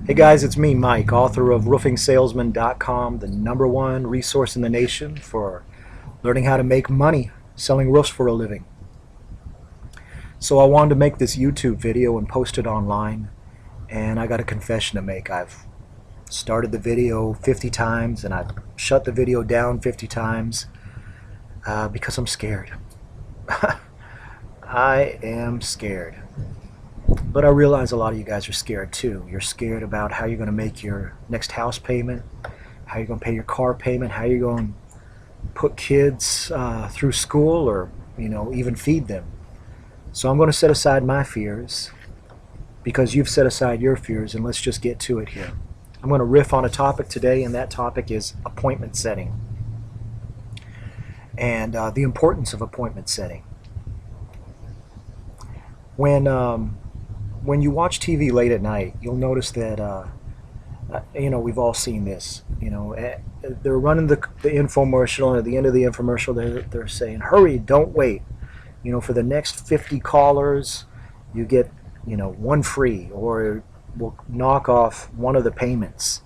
Hey guys, it's me, Mike, author of RoofingSalesman.com, the #1 resource in the nation for learning how to make money selling roofs for a living. So I wanted to make this YouTube video and post it online, and I got a confession to make. I've started the video 50 times and I've shut the video down 50 times because I'm scared. I am scared. But I realize a lot of you guys are scared too. You're scared about how you're going to make your next house payment, how you're going to pay your car payment, how you're going to put kids through school, or even feed them. So I'm going to set aside my fears because you've set aside your fears, and let's just get to it here. I'm going to riff on a topic today, and that topic is appointment setting and the importance of appointment setting. When you watch TV late at night, you'll notice that, we've all seen this. They're running the infomercial, and at the end of the infomercial, they're saying, hurry, don't wait. For the next 50 callers, you get, one free, or we'll knock off one of the payments.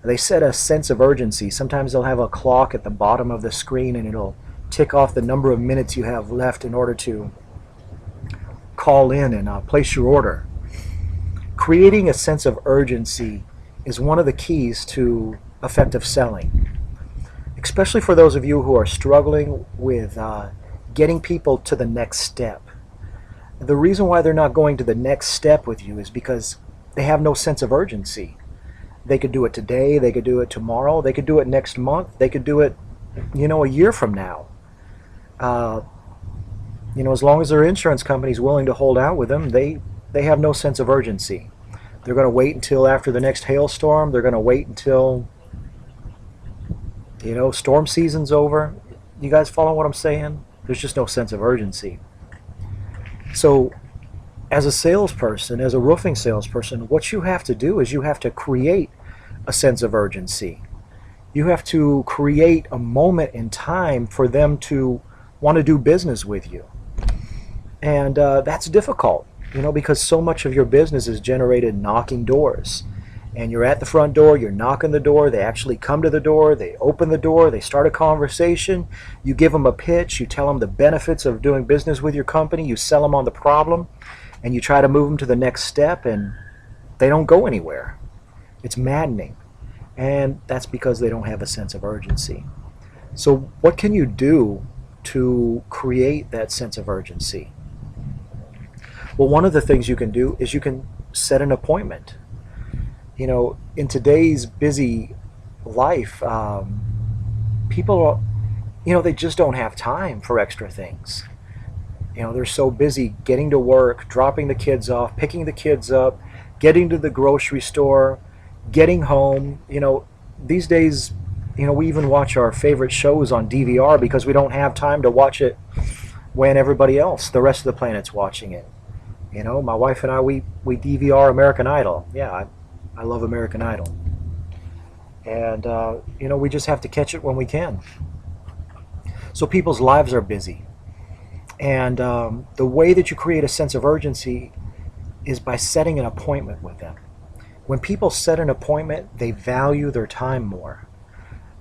They set a sense of urgency. Sometimes they'll have a clock at the bottom of the screen, and it'll tick off the number of minutes you have left in order to call in and place your order. Creating a sense of urgency is one of the keys to effective selling, especially for those of you who are struggling with getting people to the next step. The reason why they're not going to the next step with you is because they have no sense of urgency. They could do it today, they could do it tomorrow, they could do it next month, they could do it a year from now. As long as their insurance company is willing to hold out with them, they have no sense of urgency. They're going to wait until after the next hailstorm. They're going to wait until, storm season's over. You guys follow what I'm saying? There's just no sense of urgency. So as a salesperson, as a roofing salesperson, what you have to do is you have to create a sense of urgency. You have to create a moment in time for them to want to do business with you. And that's difficult, because so much of your business is generated knocking doors. And you're at the front door, you're knocking the door, they actually come to the door, they open the door, they start a conversation, you give them a pitch, you tell them the benefits of doing business with your company, you sell them on the problem, and you try to move them to the next step, and they don't go anywhere. It's maddening. And that's because they don't have a sense of urgency. So what can you do to create that sense of urgency? Well, one of the things you can do is you can set an appointment. In today's busy life, people are, they just don't have time for extra things. They're so busy getting to work, dropping the kids off, picking the kids up, getting to the grocery store, getting home. These days, we even watch our favorite shows on DVR because we don't have time to watch it when everybody else, the rest of the planet's watching it. My wife and I, we DVR American Idol. Yeah, I love American Idol. And, we just have to catch it when we can. So people's lives are busy. And the way that you create a sense of urgency is by setting an appointment with them. When people set an appointment, they value their time more.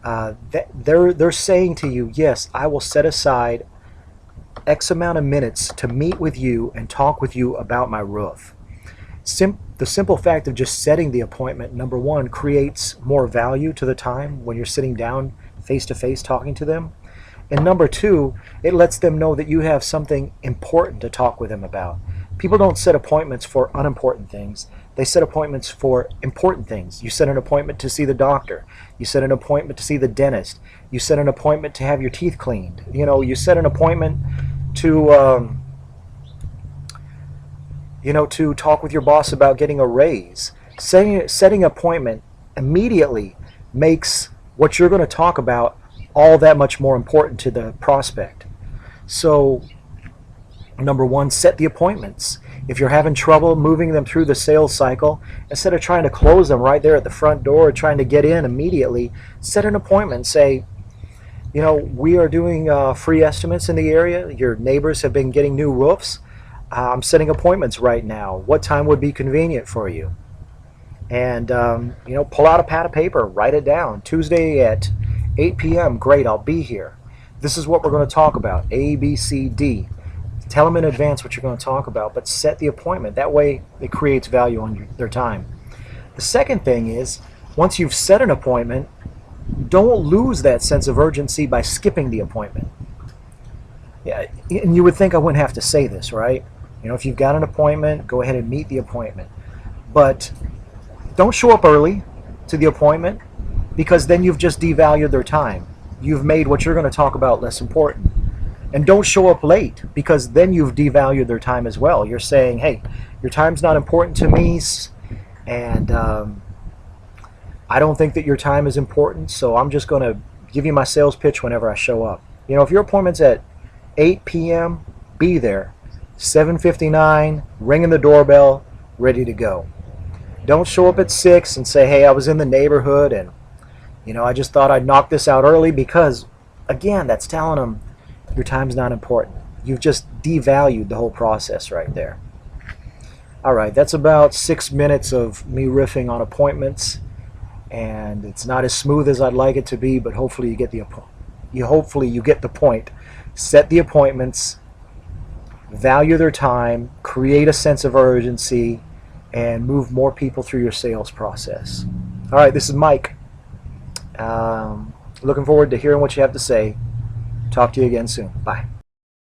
They're saying to you, yes, I will set aside X amount of minutes to meet with you and talk with you about my roof. The simple fact of just setting the appointment, number one, creates more value to the time when you're sitting down face to face talking to them. And number two, it lets them know that you have something important to talk with them about. People don't set appointments for unimportant things. They set appointments for important things. You set an appointment to see the doctor. You set an appointment to see the dentist. You set an appointment to have your teeth cleaned. You set an appointment to to talk with your boss about getting a raise. Setting an appointment immediately makes what you're going to talk about all that much more important to the prospect. So, number one, set the appointments. If you're having trouble moving them through the sales cycle, instead of trying to close them right there at the front door or trying to get in immediately, set an appointment. Say, we are doing free estimates in the area. Your neighbors have been getting new roofs. I'm setting appointments right now. What time would be convenient for you? And pull out a pad of paper, write it down. Tuesday at 8 p.m. Great, I'll be here. This is what we're going to talk about. A, B, C, D. Tell them in advance what you're going to talk about, but set the appointment. That way it creates value on their time. The second thing is, once you've set an appointment, don't lose that sense of urgency by skipping the appointment. Yeah, and you would think I wouldn't have to say this, right? If you've got an appointment, go ahead and meet the appointment. But don't show up early to the appointment, because then you've just devalued their time. You've made what you're going to talk about less important. And don't show up late, because then you've devalued their time as well. You're saying, hey, your time's not important to me, and I don't think that your time is important, so I'm just going to give you my sales pitch whenever I show up. If your appointment's at 8 p.m., be there. 7:59, ringing the doorbell, ready to go. Don't show up at 6 and say, hey, I was in the neighborhood and I just thought I'd knock this out early, because again, that's telling them your time's not important. You've just devalued the whole process right there. All right, that's about 6 minutes of me riffing on appointments, and it's not as smooth as I'd like it to be, but hopefully you get the point. Set the appointments, value their time, create a sense of urgency, and move more people through your sales process. All right, this is Mike. Looking forward to hearing what you have to say. Talk to you again soon. Bye.